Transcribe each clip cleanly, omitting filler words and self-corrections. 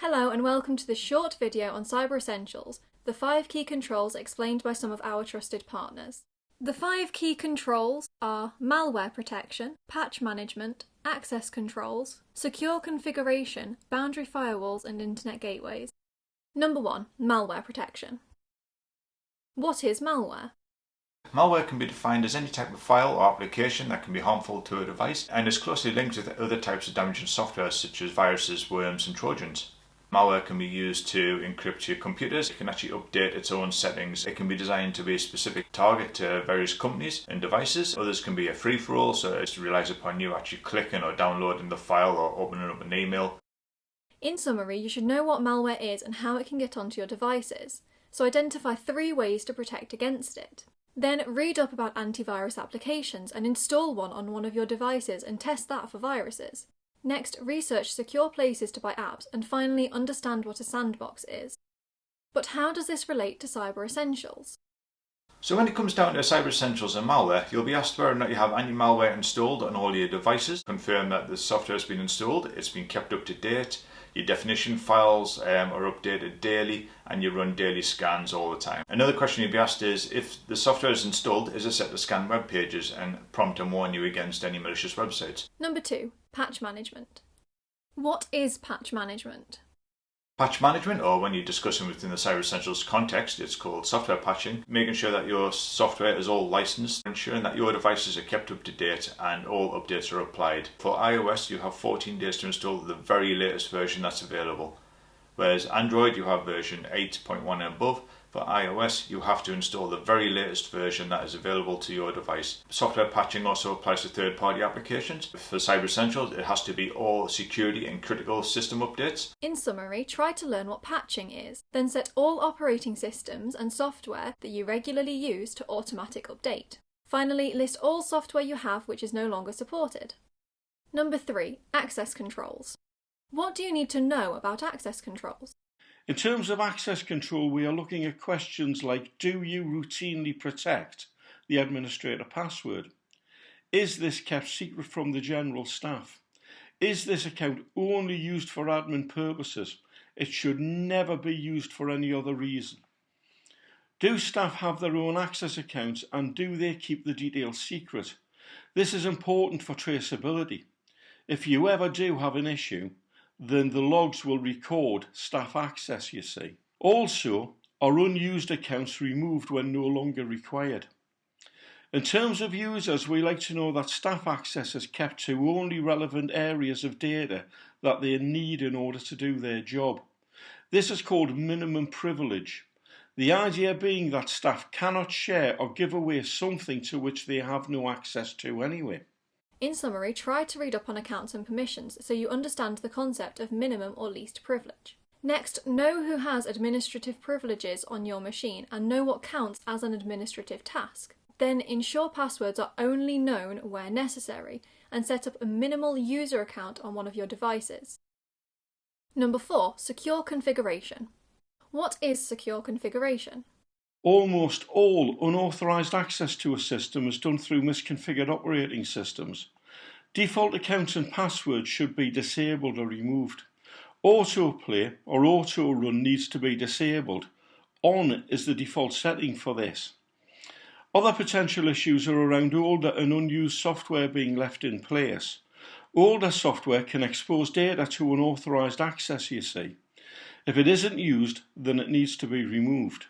Hello and welcome to this short video on Cyber Essentials, the 5 key controls explained by some of our trusted partners. The 5 key controls are malware protection, patch management, access controls, secure configuration, boundary firewalls and internet gateways. Number 1. Malware protection. What is malware? Malware can be defined as any type of file or application that can be harmful to a device and is closely linked with other types of damaging software such as viruses, worms and trojans. Malware can be used to encrypt your computers. It can actually update its own settings. It can be designed to be a specific target to various companies and devices. Others can be a free-for-all, so it relies upon you actually clicking or downloading the file or opening up an email. In summary, you should know what malware is and how it can get onto your devices, so identify 3 ways to protect against it. Then read up about antivirus applications and install one on one of your devices and test that for viruses. Next, research secure places to buy apps, and finally understand what a sandbox is. But how does this relate to Cyber Essentials? So when it comes down to Cyber Essentials and malware, you'll be asked whether or not you have anti-malware installed on all your devices. Confirm that the software has been installed, it's been kept up to date, your definition files are updated daily, and you run daily scans all the time. Another question you'll be asked is, if the software is installed, is it set to scan web pages and prompt and warn you against any malicious websites? Number 2. Patch management. What is patch management? Patch management, or when you're discussing within the Cyber Essentials context, it's called software patching, making sure that your software is all licensed, ensuring that your devices are kept up to date and all updates are applied. For iOS, you have 14 days to install the very latest version that's available, whereas Android, you have version 8.1 and above. For iOS, you have to install the very latest version that is available to your device. Software patching also applies to third-party applications. For Cyber Essentials, it has to be all security and critical system updates. In summary, try to learn what patching is, then set all operating systems and software that you regularly use to automatic update. Finally, list all software you have which is no longer supported. Number 3. Access controls. What do you need to know about access controls? In terms of access control, we are looking at questions like, do you routinely protect the administrator password? Is this kept secret from the general staff? Is this account only used for admin purposes? It should never be used for any other reason. Do staff have their own access accounts and do they keep the details secret? This is important for traceability. If you ever do have an issue, then the logs will record staff access, you see. Also, are unused accounts removed when no longer required? In terms of users, we like to know that staff access is kept to only relevant areas of data that they need in order to do their job. This is called minimum privilege. The idea being that staff cannot share or give away something to which they have no access to anyway. In summary, try to read up on accounts and permissions so you understand the concept of minimum or least privilege. Next, know who has administrative privileges on your machine and know what counts as an administrative task. Then ensure passwords are only known where necessary and set up a minimal user account on one of your devices. Number 4. Secure configuration. What is secure configuration? Almost all unauthorized access to a system is done through misconfigured operating systems. Default accounts and passwords should be disabled or removed. Autoplay or auto run needs to be disabled. On is the default setting for this. Other potential issues are around older and unused software being left in place. Older software can expose data to unauthorized access, you see. If it isn't used, then it needs to be removed.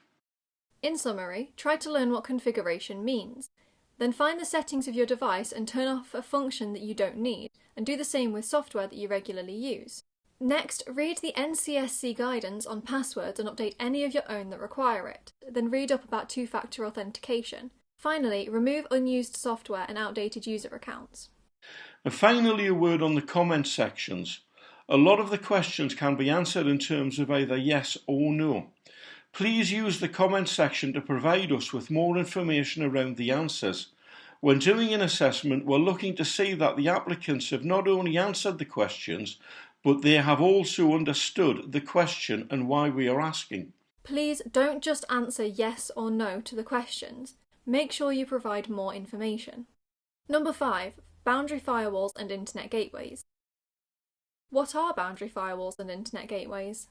In summary, try to learn what configuration means. Then find the settings of your device and turn off a function that you don't need, and do the same with software that you regularly use. Next, read the NCSC guidance on passwords and update any of your own that require it. Then read up about two-factor authentication. Finally, remove unused software and outdated user accounts. And finally, a word on the comment sections. A lot of the questions can be answered in terms of either yes or no. Please use the comment section to provide us with more information around the answers. When doing an assessment, we're looking to see that the applicants have not only answered the questions, but they have also understood the question and why we are asking. Please don't just answer yes or no to the questions. Make sure you provide more information. Number 5. Boundary firewalls and internet gateways. What are boundary firewalls and internet gateways?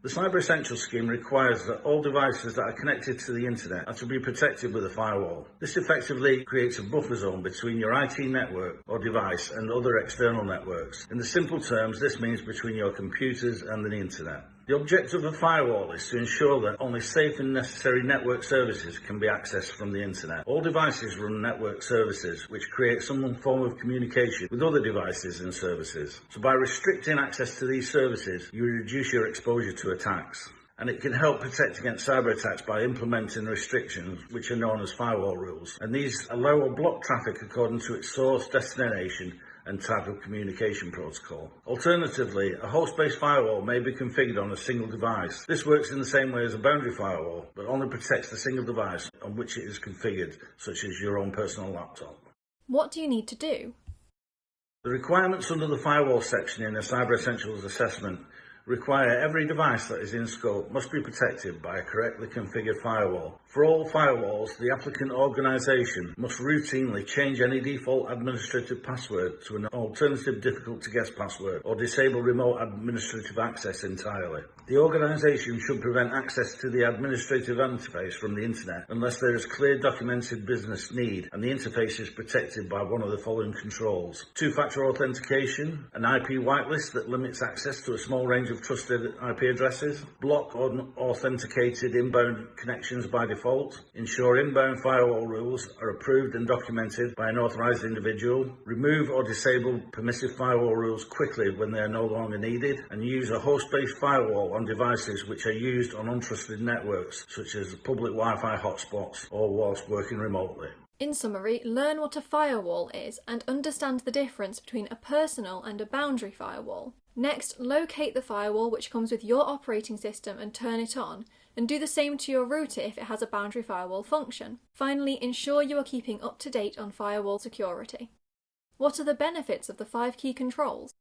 The Cyber Essentials scheme requires that all devices that are connected to the internet are to be protected with a firewall. This effectively creates a buffer zone between your IT network or device and other external networks. In the simple terms, this means between your computers and the internet. The objective of a firewall is to ensure that only safe and necessary network services can be accessed from the internet. All devices run network services, which create some form of communication with other devices and services. So by restricting access to these services, you reduce your exposure to attacks. And it can help protect against cyber attacks by implementing restrictions, which are known as firewall rules. And these allow or block traffic according to its source, destination, and type of communication protocol. Alternatively, a host-based firewall may be configured on a single device. This works in the same way as a boundary firewall, but only protects the single device on which it is configured, such as your own personal laptop. What do you need to do? The requirements under the firewall section in the Cyber Essentials assessment require every device that is in scope must be protected by a correctly configured firewall. For all firewalls, the applicant organisation must routinely change any default administrative password to an alternative difficult-to-guess password or disable remote administrative access entirely. The organisation should prevent access to the administrative interface from the internet unless there is clear documented business need and the interface is protected by one of the following controls: two-factor authentication, an IP whitelist that limits access to a small range of trusted IP addresses, block unauthenticated inbound connections by default, ensure inbound firewall rules are approved and documented by an authorised individual, remove or disable permissive firewall rules quickly when they are no longer needed, and use a host-based firewall on devices which are used on untrusted networks, such as public Wi-Fi hotspots or whilst working remotely. In summary, learn what a firewall is and understand the difference between a personal and a boundary firewall. Next, locate the firewall which comes with your operating system and turn it on, and do the same to your router if it has a boundary firewall function. Finally, ensure you are keeping up to date on firewall security. What are the benefits of the 5 key controls?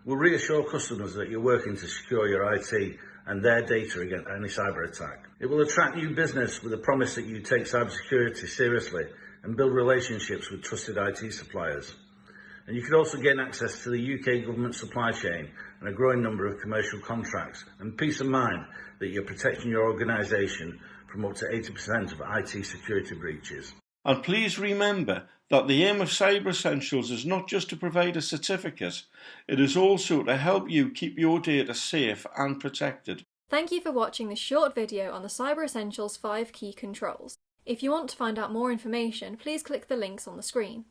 We'll reassure customers that you're working to secure your IT and their data against any cyber attack. It will attract new business with a promise that you take cybersecurity seriously and build relationships with trusted IT suppliers. And you can also gain access to the UK government supply chain and a growing number of commercial contracts, and peace of mind that you're protecting your organisation from up to 80% of IT security breaches. And please remember that the aim of Cyber Essentials is not just to provide a certificate, it is also to help you keep your data safe and protected. Thank you for watching this short video on the Cyber Essentials 5 key controls. If you want to find out more information, please click the links on the screen.